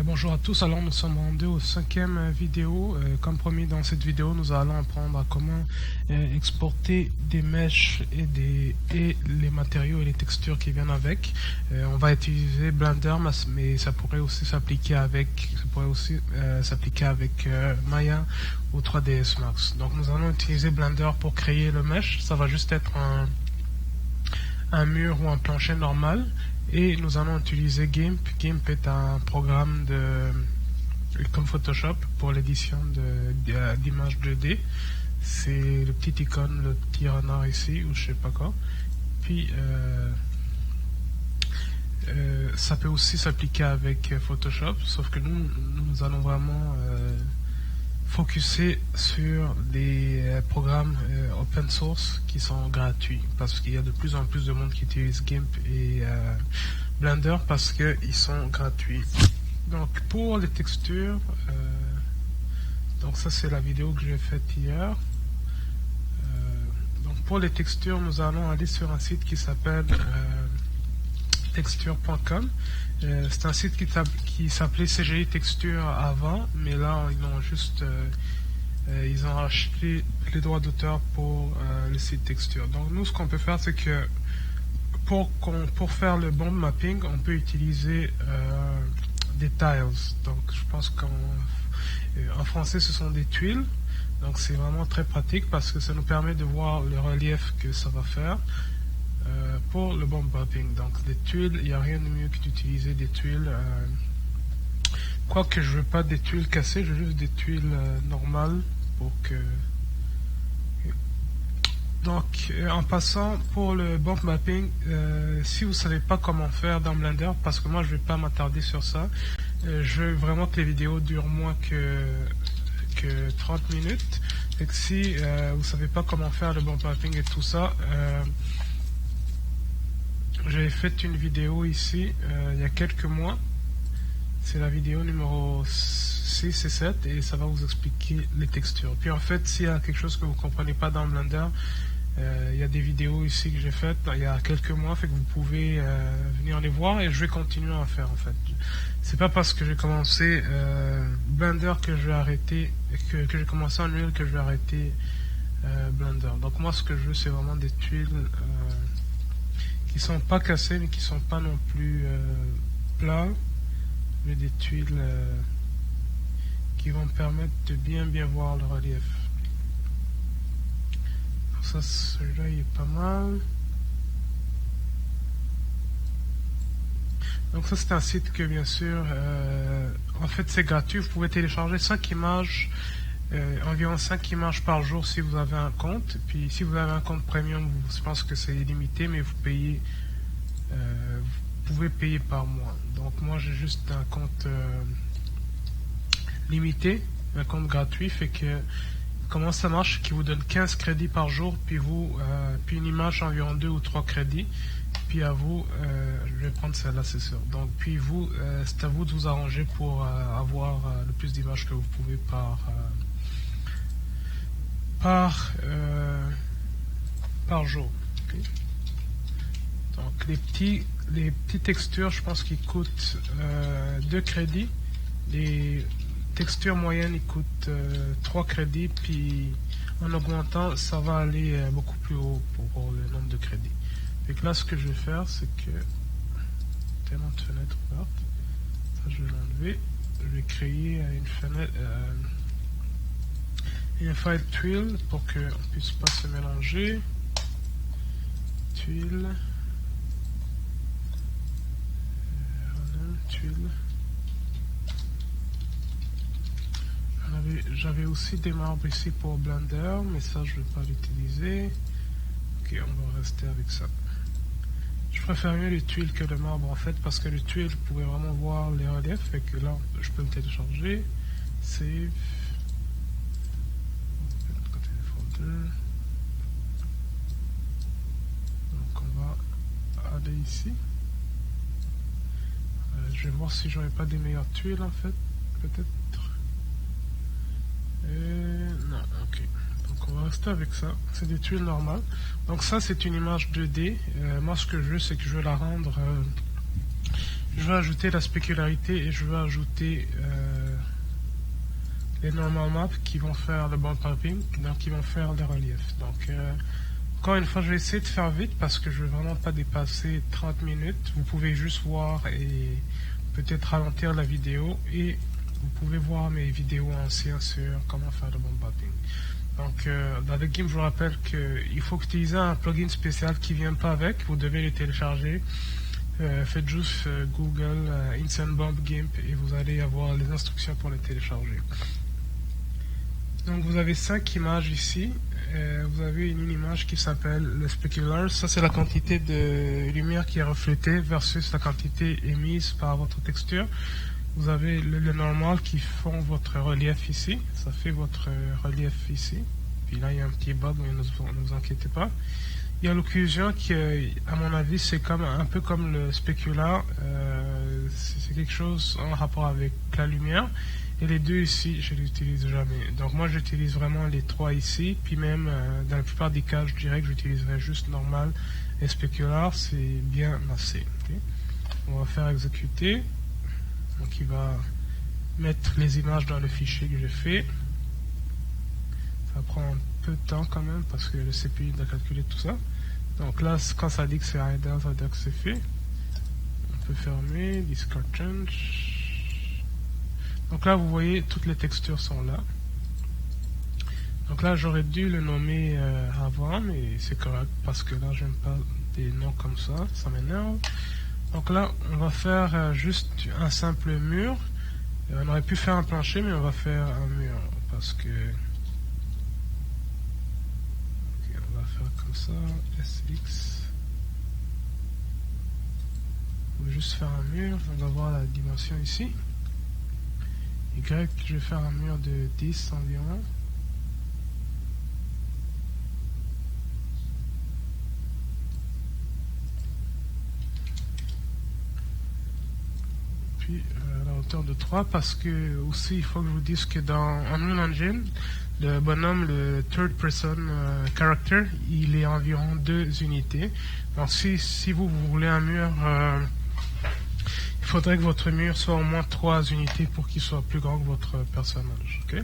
Bonjour à tous, alors nous sommes rendus au cinquième vidéo. Comme promis, dans cette vidéo nous allons apprendre à comment exporter des meshes et les matériaux et les textures qui viennent avec. On va utiliser Blender, mais ça pourrait aussi s'appliquer avec Maya ou 3ds Max. Donc nous allons utiliser Blender pour créer le mesh. Ça va juste être un mur ou un plancher normal. Et nous allons utiliser GIMP. GIMP est un programme comme Photoshop pour l'édition d'images 2D. C'est le petit icône, le petit renard ici, ou je sais pas quoi. Puis ça peut aussi s'appliquer avec Photoshop, sauf que nous allons vraiment focuser sur des programmes open source qui sont gratuits, parce qu'il y a de plus en plus de monde qui utilise GIMP et Blender parce qu'ils sont gratuits. Donc pour les textures, donc ça c'est la vidéo que j'ai faite hier. Donc pour les textures, nous allons aller sur un site qui s'appelle texture.com. C'est un site qui s'appelait CGI Texture avant, mais là ils ont acheté les droits d'auteur pour le site Texture. Donc nous, ce qu'on peut faire, c'est que pour faire le bomb mapping, on peut utiliser des tiles. Donc je pense qu'en français ce sont des tuiles. Donc c'est vraiment très pratique parce que ça nous permet de voir le relief que ça va faire pour le bomb mapping. Donc des tuiles, il n'y a rien de mieux que d'utiliser des tuiles. Quoique je veux pas des tuiles cassées, je veux juste des tuiles normales pour que. Donc en passant pour le bump mapping, si vous savez pas comment faire dans Blender, parce que moi je vais pas m'attarder sur ça, je veux vraiment que les vidéos durent moins que 30 minutes. Et que si vous savez pas comment faire le bump mapping et tout ça, j'avais fait une vidéo ici il y a quelques mois. C'est la vidéo numéro 6 et 7 et ça va vous expliquer les textures. Puis en fait, s'il y a quelque chose que vous comprenez pas dans Blender, il y a des vidéos ici que j'ai faites il y a quelques mois, fait que vous pouvez venir les voir et je vais continuer à en faire en fait. C'est pas parce que j'ai commencé Blender que je vais arrêter, que j'ai commencé Unreal que je vais arrêter Blender. Donc moi ce que je veux c'est vraiment des tuiles qui sont pas cassées mais qui sont pas non plus plats, mais des tuiles qui vont me permettre de bien voir le relief. Ça, celui-là il est pas mal. Donc ça c'est un site que bien sûr en fait c'est gratuit, vous pouvez télécharger 5 images, environ 5 images par jour si vous avez un compte. Et puis si vous avez un compte premium, je pense que c'est illimité, mais vous payez vous pouvez payer par mois. Donc moi j'ai juste un compte limité, un compte gratuit, fait que comment ça marche, qui vous donne 15 crédits par jour, puis puis une image environ 2 ou 3 crédits, puis à vous, je vais prendre celle-là c'est sûr. Donc puis vous, c'est à vous de vous arranger pour avoir le plus d'images que vous pouvez par jour. Okay. Donc les petits textures, je pense qu'ils coûtent 2 crédits. Les textures moyennes, ils coûtent 3 crédits. Puis en augmentant, ça va aller beaucoup plus haut pour le nombre de crédits. Donc là, ce que je vais faire, c'est que tellement de fenêtres ouvertes, ça je vais l'enlever. Je vais créer une fenêtre, une file tuile pour qu'on ne puisse pas se mélanger. Tuile. Tuile. J'avais aussi des marbres ici pour Blender, mais ça je ne vais pas l'utiliser. Ok, on va rester avec ça. Je préfère mieux les tuiles que le marbre en fait, parce que les tuiles, vous pouvez vraiment voir les reliefs, fait que là je peux me télécharger. Save. Côté des folders. Donc on va aller ici. Je vais voir si j'aurais pas des meilleures tuiles en fait, peut-être. Non, ok. Donc on va rester avec ça. C'est des tuiles normales. Donc ça c'est une image 2D. Moi ce que je veux c'est que je veux la rendre je vais ajouter la spécularité et je vais ajouter les normal maps qui vont faire le band mapping, donc qui vont faire les reliefs. Donc encore une fois, je vais essayer de faire vite parce que je ne veux vraiment pas dépasser 30 minutes. Vous pouvez juste voir et peut-être ralentir la vidéo et vous pouvez voir mes vidéos anciennes sur comment faire le band mapping. Donc dans le game, je vous rappelle qu'il faut utiliser un plugin spécial qui ne vient pas avec, vous devez le télécharger. Faites juste Google Instant Bump Gimp et vous allez avoir les instructions pour le télécharger. Donc vous avez 5 images ici. Vous avez une image qui s'appelle le specular. Ça c'est la quantité de lumière qui est reflétée versus la quantité émise par votre texture. Vous avez le normal qui font votre relief ici. Ça fait votre relief ici. Puis là il y a un petit bug, mais ne vous inquiétez pas. Il y a l'occlusion qui, à mon avis, c'est un peu comme le specular. C'est quelque chose en rapport avec la lumière. Et les deux ici, je ne les utilise jamais. Donc moi, j'utilise vraiment les 3 ici. Puis même, dans la plupart des cas, je dirais que j'utiliserai juste normal et specular. C'est bien assez. Okay. On va faire exécuter. Donc il va mettre les images dans le fichier que j'ai fait. Ça prend un peu de temps quand même parce que le CPU doit calculer tout ça. Donc là, quand ça dit que c'est idle, ça veut dire que c'est fait. On peut fermer, discard change. Donc là, vous voyez, toutes les textures sont là. Donc là, j'aurais dû le nommer avant, mais c'est correct parce que là, j'aime pas des noms comme ça, ça m'énerve. Donc là, on va faire juste un simple mur. On aurait pu faire un plancher, mais on va faire un mur parce que... comme ça, SX. On va juste faire un mur, on va voir la dimension ici. Y, je vais faire un mur de 10 environ. Puis à la hauteur de 3 parce que aussi il faut que je vous dise que dans Unreal Engine, le bonhomme, le third person character, il est environ 2 unités. Donc si vous voulez un mur, il faudrait que votre mur soit au moins 3 unités pour qu'il soit plus grand que votre personnage. Okay?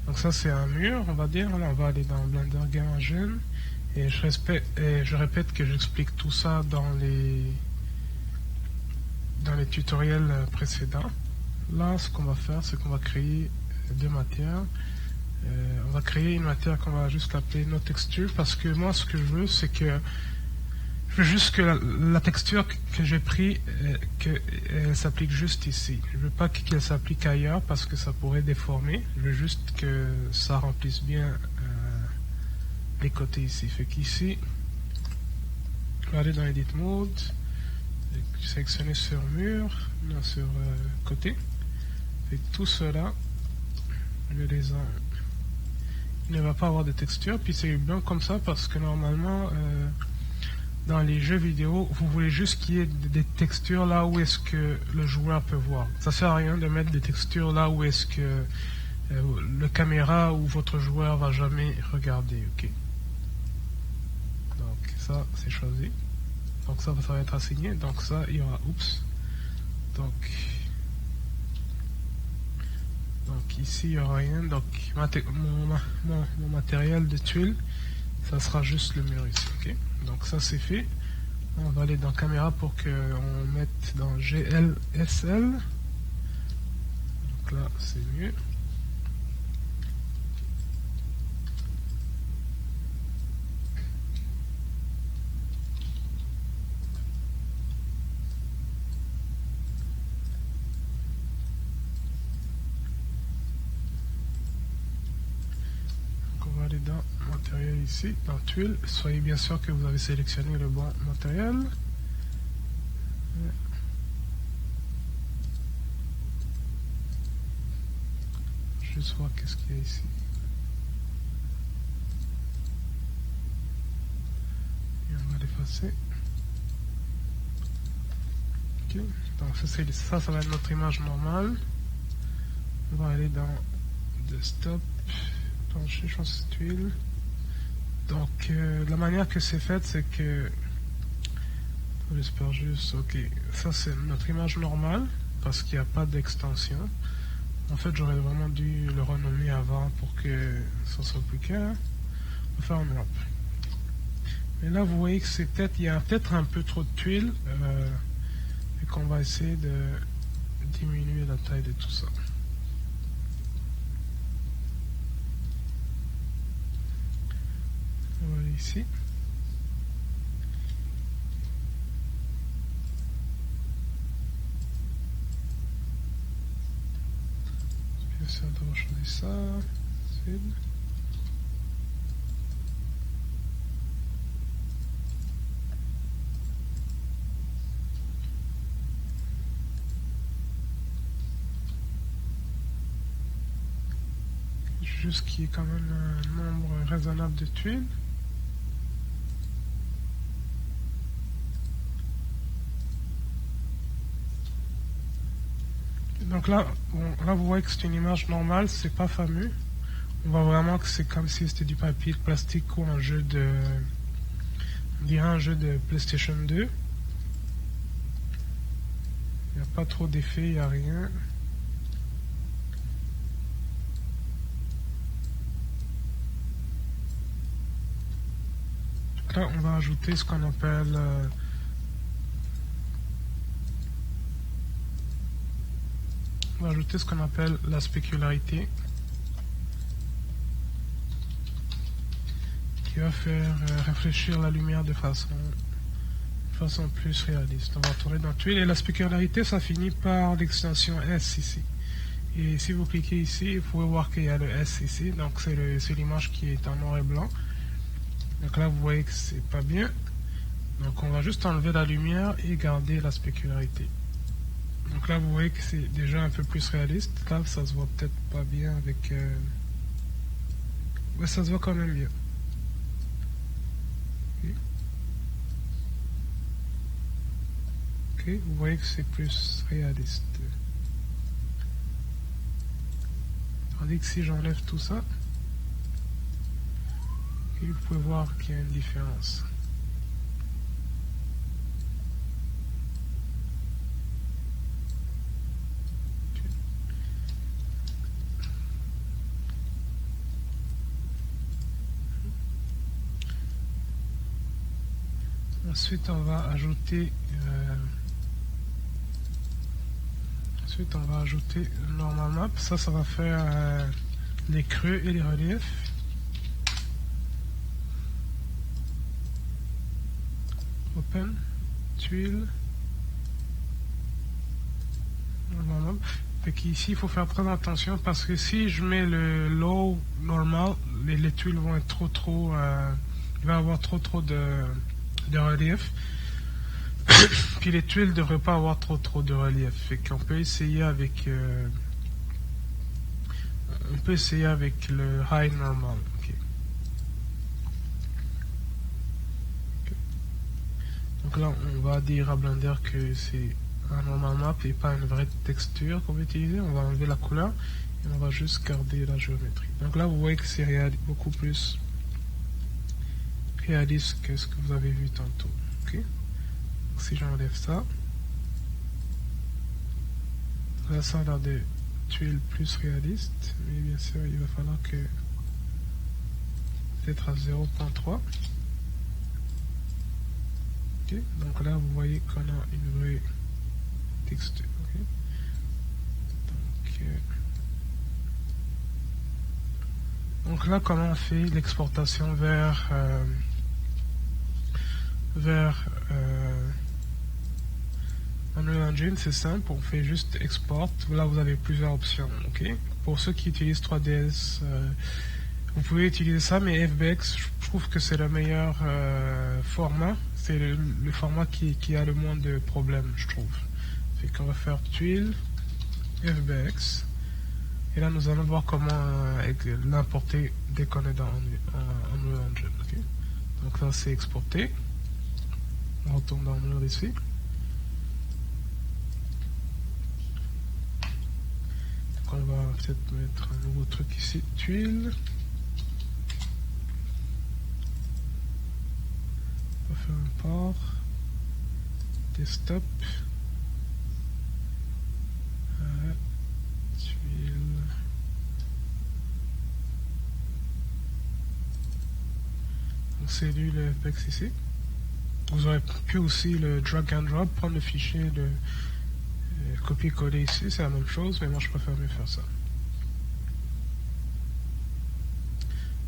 Donc ça c'est un mur, on va dire. Là on va aller dans Blender Game Engine et je répète que j'explique tout ça dans les tutoriels précédents. Là ce qu'on va faire, c'est qu'on va créer 2 matières. On va créer une matière qu'on va juste appeler No Texture parce que moi ce que je veux c'est que je veux juste que la texture que j'ai pris qu'elle s'applique juste ici. Je veux pas qu'elle s'applique ailleurs parce que ça pourrait déformer. Je veux juste que ça remplisse bien les côtés ici. Fait qu'ici je vais aller dans Edit Mode, sélectionner sur mur, non, sur côté. Fait que tout cela je vais les il ne va pas avoir de texture, puis c'est bien comme ça parce que normalement dans les jeux vidéo vous voulez juste qu'il y ait des textures là où est-ce que le joueur peut voir. Ça sert à rien de mettre des textures là où est-ce que le caméra ou votre joueur va jamais regarder. Ok, donc ça c'est choisi, donc ça va être assigné, donc ça il y aura oups, donc ici il n'y aura rien, donc mon matériel de tuiles ça sera juste le mur ici. Okay? Donc ça c'est fait. On va aller dans caméra pour qu'on mette dans GLSL, donc là c'est mieux. Dans matériel ici, dans tuile, soyez bien sûr que vous avez sélectionné le bon matériel. Juste voir qu'est-ce qu'il y a ici. Et on va l'effacer. Ok, donc ça va être notre image normale. On va aller dans Desktop. Je pense que c'est tuile. Donc la manière que c'est fait, c'est que J'espère juste, ok, ça c'est notre image normale parce qu'il n'y a pas d'extension. En fait, j'aurais vraiment dû le renommer avant pour que ça soit plus clair. On va faire un up. Et là, vous voyez que c'est peut-être, il y a peut-être un peu trop de tuiles et qu'on va essayer de diminuer la taille de tout ça. Voilà ici. Ça doit changer ça. Juste qu'il y ait quand même un nombre raisonnable de tuiles. Donc là, bon, là vous voyez que c'est une image normale, c'est pas fameux. On voit vraiment que c'est comme si c'était du papier de plastique ou un jeu de, on dirait un jeu de PlayStation 2. Il n'y a pas trop d'effets, il n'y a rien. Donc là, on va ajouter ce qu'on appelle la spécularité, qui va faire réfléchir la lumière de façon plus réaliste. On va retourner dans Tuile et la spécularité, ça finit par l'extension S ici. Et si vous cliquez ici, vous pouvez voir qu'il y a le S ici, donc c'est l'image qui est en noir et blanc. Donc là, vous voyez que c'est pas bien. Donc on va juste enlever la lumière et garder la spécularité. Donc là, vous voyez que c'est déjà un peu plus réaliste. Là, ça se voit peut-être pas bien avec... Ouais, ça se voit quand même bien. Ok, vous voyez que c'est plus réaliste. Tandis que si j'enlève tout ça, okay, vous pouvez voir qu'il y a une différence. Ensuite, on va ajouter normal map. Ça va faire les creux et les reliefs. Open, tuile, normal map. Fait qu'ici, il faut faire très attention parce que si je mets le low normal, les tuiles vont être trop il va y avoir trop de relief. Puis les tuiles ne devraient pas avoir trop de relief. Fait qu'on peut essayer avec le high normal. Okay. Okay. Donc là, on va dire à Blender que c'est un normal map et pas une vraie texture qu'on va utiliser. On va enlever la couleur et on va juste garder la géométrie. Donc là, vous voyez que c'est beaucoup plus réaliste que ce que vous avez vu tantôt. Okay. Si j'enlève ça, là ça a l'air de tuiles plus réalistes, mais bien sûr il va falloir que peut-être à 0.3. Okay. Donc là vous voyez qu'on a une vraie texture. Okay. Donc là comment on fait l'exportation vers Unreal Engine, c'est simple, on fait juste export. Là, vous avez plusieurs options. Okay. Pour ceux qui utilisent 3ds, vous pouvez utiliser ça, mais FBX, je trouve que c'est le meilleur format. C'est le format qui a le moins de problèmes, je trouve. Fait qu'on va faire tuile, FBX. Et là, nous allons voir comment l'importer dès qu'on est dans Unreal Engine. Okay. Donc là, c'est exporté. On retourne dans Unreal ici. On va peut-être mettre un nouveau truc ici, tuile. On va faire un port. desktop. C'est lui le FBX ici. Vous aurez pu aussi le drag and drop, prendre le fichier, le copier-coller ici, c'est la même chose, mais moi je préfère mieux faire ça.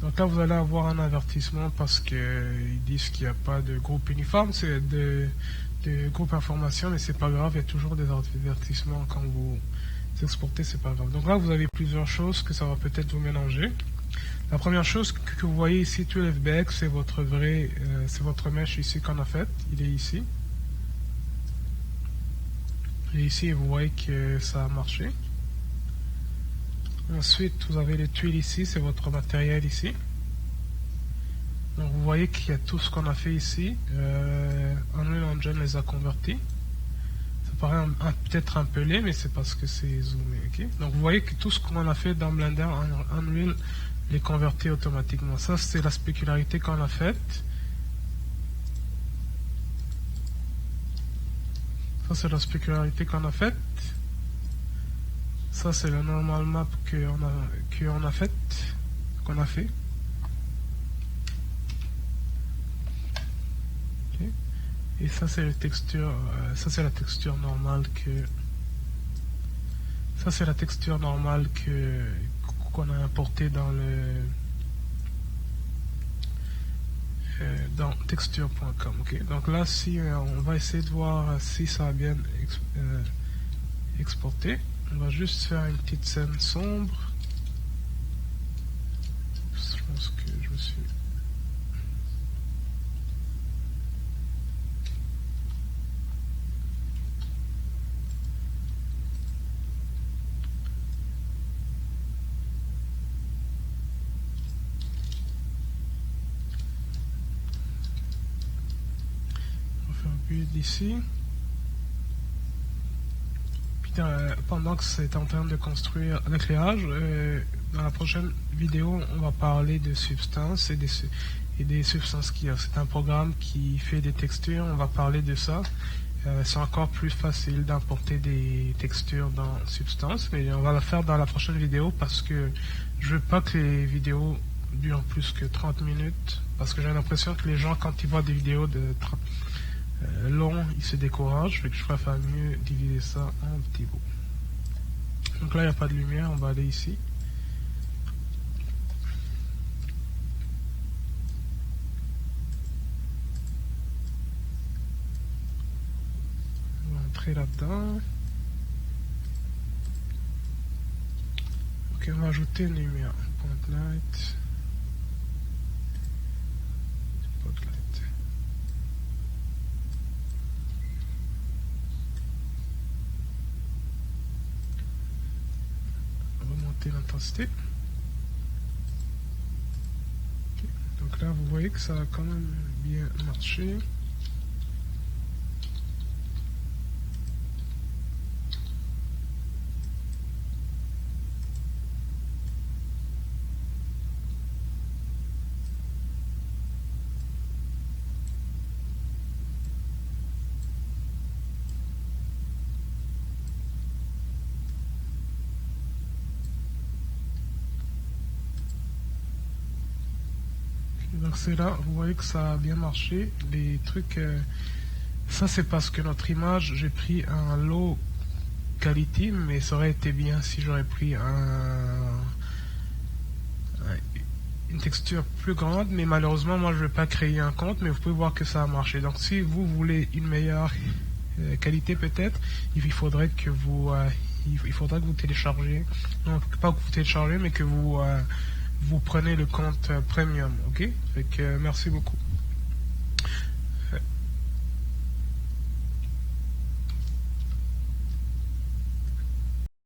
Donc là vous allez avoir un avertissement parce qu'ils disent qu'il n'y a pas de groupe uniforme, c'est de groupe information, mais c'est pas grave, il y a toujours des avertissements quand vous exportez, c'est pas grave. Donc là vous avez plusieurs choses que ça va peut-être vous mélanger. La première chose que vous voyez ici, tout FBX, c'est votre c'est votre mesh ici qu'on a fait. Il est ici. Et ici, vous voyez que ça a marché. Ensuite, vous avez les tuiles ici, c'est votre matériel ici. Donc vous voyez qu'il y a tout ce qu'on a fait ici. Unreal Engine les a convertis. Ça paraît peut-être un peu laid, mais c'est parce que c'est zoomé. Okay? Donc vous voyez que tout ce qu'on a fait dans Blender, Unreal les convertit automatiquement. Ça, c'est la spécularité qu'on a faite. Ça, c'est la spécularité qu'on a faite. Ça, c'est le normal map qu'on a fait. Okay. Et ça, c'est la texture normale qu'on a importé dans dans texture.com. Okay. Donc là, si on va essayer de voir si ça a bien exporté. On va juste faire une petite scène sombre. Je pense que je me suis... d'ici. Puis pendant que c'est en train de construire l'éclairage, dans la prochaine vidéo, on va parler de Substance et des Substance Keyer. C'est un programme qui fait des textures, on va parler de ça. C'est encore plus facile d'importer des textures dans Substance, mais on va la faire dans la prochaine vidéo parce que je veux pas que les vidéos durent plus que 30 minutes, parce que j'ai l'impression que les gens, quand ils voient des vidéos de 30 long, il se décourage, fait que je préfère mieux diviser ça en petits bouts. Donc là, il n'y a pas de lumière, on va aller ici. On va entrer là-dedans. Ok, on va ajouter une lumière. Point light. Spotlight. L'intensité. Okay. Donc là vous voyez que ça a quand même bien marché. Donc c'est là, vous voyez que ça a bien marché. Les trucs, ça c'est parce que notre image, j'ai pris un low quality, mais ça aurait été bien si j'aurais pris une texture plus grande, mais malheureusement moi je ne vais pas créer un compte, mais vous pouvez voir que ça a marché. Donc si vous voulez une meilleure qualité peut-être, il faudrait que vous téléchargez, non pas que vous téléchargez, mais que vous prenez le compte premium, ok? Fait que merci beaucoup.